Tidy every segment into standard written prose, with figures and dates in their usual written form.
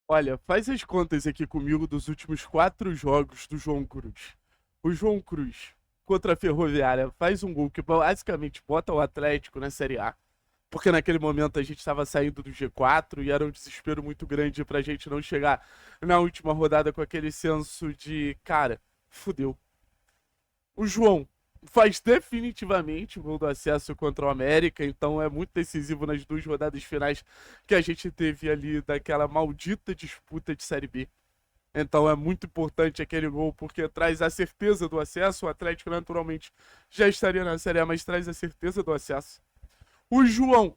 Olha, faz as contas aqui comigo dos últimos 4 jogos do João Cruz. O João Cruz contra a Ferroviária faz um gol que basicamente bota o Atlético na Série A. Porque naquele momento a gente estava saindo do G4 e era um desespero muito grande pra gente não chegar na última rodada com aquele senso de, cara, fudeu. O João faz definitivamente o gol do acesso contra o América, então é muito decisivo nas 2 rodadas finais que a gente teve ali daquela maldita disputa de Série B. Então é muito importante aquele gol porque traz a certeza do acesso. O Atlético naturalmente já estaria na Série A, mas traz a certeza do acesso. O João,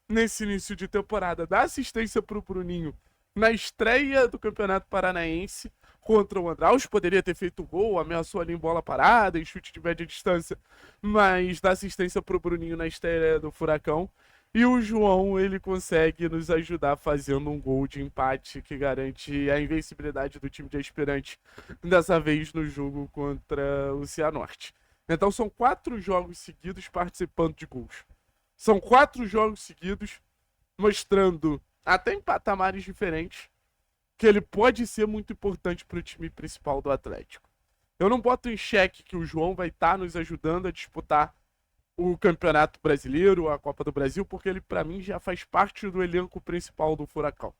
nesse início de temporada, dá assistência para o Bruninho na estreia do Campeonato Paranaense contra o Andraus. Poderia ter feito gol, ameaçou ali em bola parada, em chute de média distância, mas dá assistência para o Bruninho na estreia do Furacão. E o João, ele consegue nos ajudar fazendo um gol de empate que garante a invencibilidade do time de aspirante, dessa vez no jogo contra o Cianorte. Então são 4 jogos seguidos participando de gols. São 4 jogos seguidos, mostrando, até em patamares diferentes, que ele pode ser muito importante para o time principal do Atlético. Eu não boto em xeque que o João vai estar nos ajudando a disputar o Campeonato Brasileiro, a Copa do Brasil, porque ele, para mim, já faz parte do elenco principal do Furacão.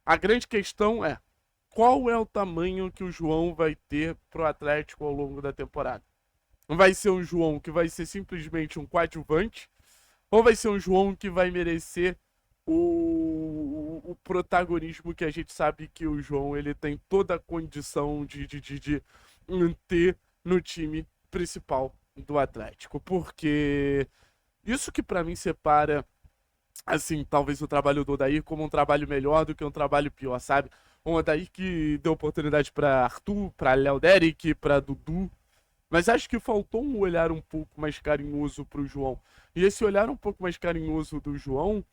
A grande questão é qual é o tamanho que o João vai ter para o Atlético ao longo da temporada. Vai ser um João que vai ser simplesmente um coadjuvante, ou vai ser um João que vai merecer o protagonismo que a gente sabe que o João ele tem toda a condição de ter no time principal do Atlético. Porque isso que para mim separa, assim, talvez o trabalho do Odair como um trabalho melhor do que um trabalho pior, sabe? Um Odair que deu oportunidade para Arthur, para Léo Derek, para Dudu, mas acho que faltou um olhar um pouco mais carinhoso pro João. E esse olhar um pouco mais carinhoso do João,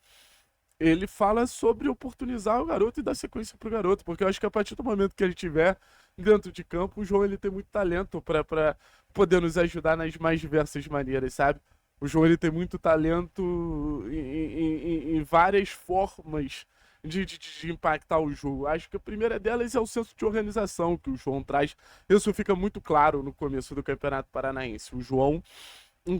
ele fala sobre oportunizar o garoto e dar sequência pro garoto, porque eu acho que a partir do momento que ele tiver dentro de campo, o João ele tem muito talento para poder nos ajudar nas mais diversas maneiras, sabe? O João ele tem muito talento em várias formas de impactar o jogo. Acho que a primeira delas é o senso de organização que o João traz. Isso fica muito claro no começo do Campeonato Paranaense. O João,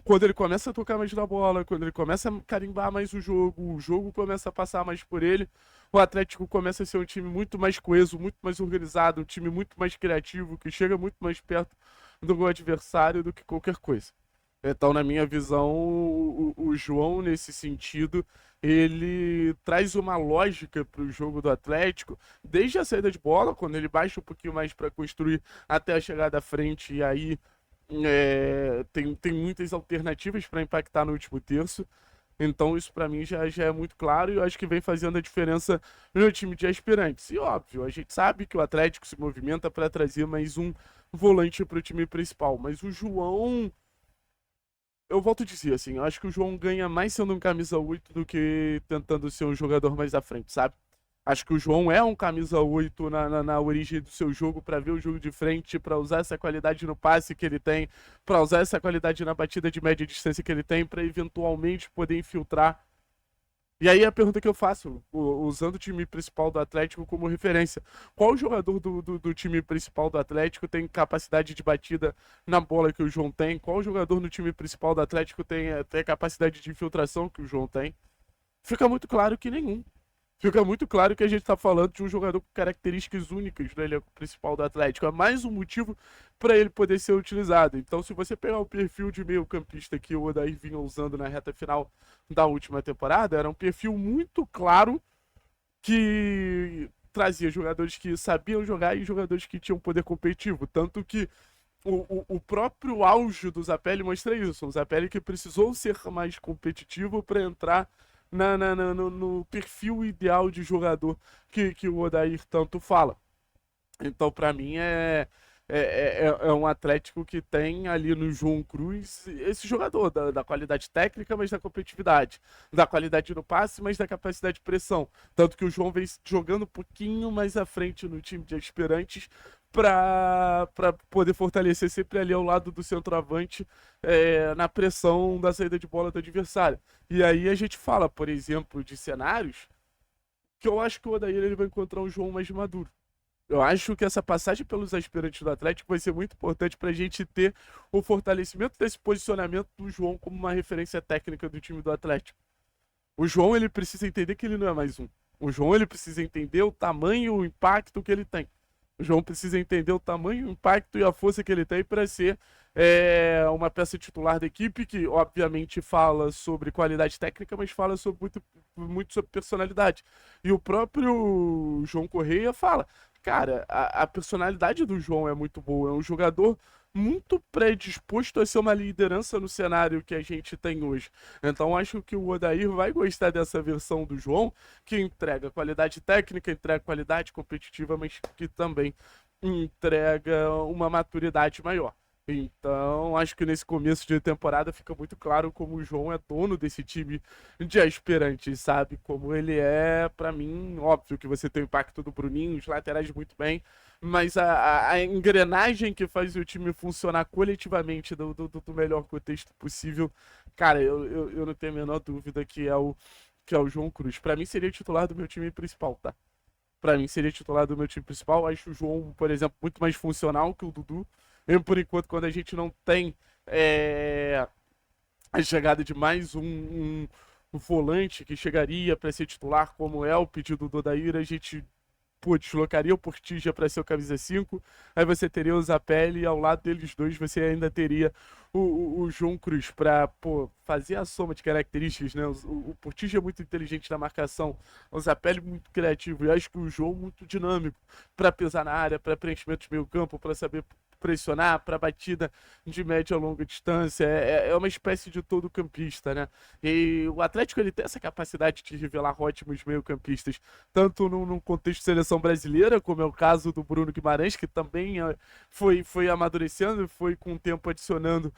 quando ele começa a tocar mais na bola, quando ele começa a carimbar mais o jogo começa a passar mais por ele, o Atlético começa a ser um time muito mais coeso, muito mais organizado, um time muito mais criativo, que chega muito mais perto do adversário do que qualquer coisa. Então, na minha visão, o João, nesse sentido, ele traz uma lógica para o jogo do Atlético, desde a saída de bola, quando ele baixa um pouquinho mais para construir até a chegada à frente, e aí tem muitas alternativas para impactar no último terço. Então, isso para mim já é muito claro e eu acho que vem fazendo a diferença no time de aspirantes. E óbvio, a gente sabe que o Atlético se movimenta para trazer mais um volante para o time principal, mas o João, eu volto a dizer assim, eu acho que o João ganha mais sendo um camisa 8 do que tentando ser um jogador mais à frente, sabe? Acho que o João é um camisa 8 na origem do seu jogo para ver o jogo de frente, para usar essa qualidade no passe que ele tem, para usar essa qualidade na batida de média distância que ele tem, para eventualmente poder infiltrar. E aí a pergunta que eu faço, usando o time principal do Atlético como referência, qual jogador do time principal do Atlético tem capacidade de batida na bola que o João tem? Qual jogador no time principal do Atlético tem a capacidade de infiltração que o João tem? Fica muito claro que nenhum. Fica muito claro que a gente está falando de um jogador com características únicas no elenco principal do Atlético. É mais um motivo para ele poder ser utilizado. Então, se você pegar o perfil de meio-campista que o Odair vinha usando na reta final da última temporada, era um perfil muito claro que trazia jogadores que sabiam jogar e jogadores que tinham poder competitivo. Tanto que o próprio auge do Zapelli mostra isso. O Zapelli que precisou ser mais competitivo para entrar no perfil ideal de jogador que o Odair tanto fala. Então, para mim, é um Atlético que tem ali no João Cruz esse jogador da qualidade técnica, mas da competitividade, da qualidade no passe, mas da capacidade de pressão. Tanto que o João vem jogando um pouquinho mais à frente no time de aspirantes para poder fortalecer sempre ali ao lado do centroavante na pressão da saída de bola do adversário. E aí a gente fala, por exemplo, de cenários que eu acho que o Odair ele vai encontrar um João mais maduro. Eu acho que essa passagem pelos aspirantes do Atlético vai ser muito importante para a gente ter o fortalecimento desse posicionamento do João como uma referência técnica do time do Atlético. O João ele precisa entender que ele não é mais um. O João ele precisa entender o tamanho e o impacto que ele tem. O João precisa entender o tamanho, o impacto e a força que ele tem para ser uma peça titular da equipe que, obviamente, fala sobre qualidade técnica, mas fala sobre muito sobre personalidade. E o próprio João Correia fala, cara, a personalidade do João é muito boa. É um jogador muito predisposto a ser uma liderança no cenário que a gente tem hoje. Então acho que o Odair vai gostar dessa versão do João, que entrega qualidade técnica, entrega qualidade competitiva, mas que também entrega uma maturidade maior. Então, acho que nesse começo de temporada fica muito claro como o João é dono desse time de aspirantes, sabe? Como ele é, pra mim, óbvio que você tem o impacto do Bruninho, os laterais muito bem, mas a engrenagem que faz o time funcionar coletivamente do melhor contexto possível, cara, eu não tenho a menor dúvida que é o João Cruz. Pra mim seria titular do meu time principal, tá? Pra mim seria titular do meu time principal. Acho o João, por exemplo, muito mais funcional que o Dudu. Eu, por enquanto, quando a gente não tem a chegada de mais um volante que chegaria para ser titular, como é o pedido do Odair, a gente deslocaria o Portilla para ser o camisa 5, aí você teria o Zapelli e ao lado deles dois você ainda teria o João Cruz para fazer a soma de características, né? O Portilla é muito inteligente na marcação, o Zapelli muito criativo e acho que o João muito dinâmico para pesar na área, para preenchimento de meio campo, para saber pressionar, para batida de média a longa distância, é uma espécie de todo campista, né? E o Atlético ele tem essa capacidade de revelar ótimos meio-campistas, tanto num contexto de seleção brasileira, como é o caso do Bruno Guimarães, que também foi amadurecendo, foi com o tempo adicionando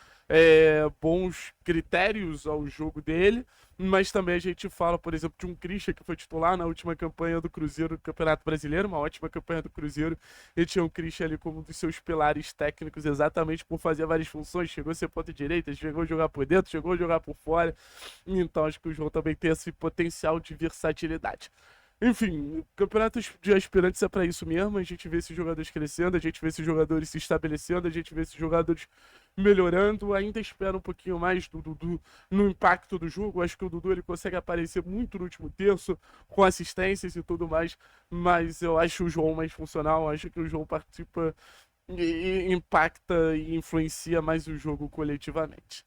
bons critérios ao jogo dele, mas também a gente fala, por exemplo, de um Christian que foi titular na última campanha do Cruzeiro do Campeonato Brasileiro, uma ótima campanha do Cruzeiro, e tinha um Christian ali como um dos seus pilares técnicos, exatamente por fazer várias funções, chegou a ser ponta direita, chegou a jogar por dentro, chegou a jogar por fora, então acho que o João também tem esse potencial de versatilidade. Enfim, campeonatos de aspirantes é para isso mesmo. A gente vê esses jogadores crescendo, a gente vê esses jogadores se estabelecendo, a gente vê esses jogadores melhorando. Ainda espero um pouquinho mais do Dudu no impacto do jogo. Acho que o Dudu ele consegue aparecer muito no último terço, com assistências e tudo mais. Mas eu acho o João mais funcional. Acho que o João participa e impacta e influencia mais o jogo coletivamente.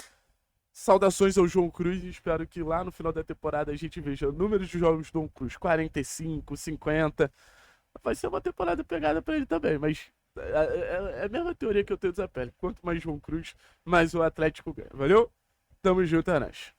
Saudações ao João Cruz e espero que lá no final da temporada a gente veja números de jogos do João Cruz, 45, 50. Vai ser uma temporada pegada para ele também, mas é a mesma teoria que eu tenho do Zapelli. Quanto mais João Cruz, mais o Atlético ganha. Valeu? Tamo junto, Anas.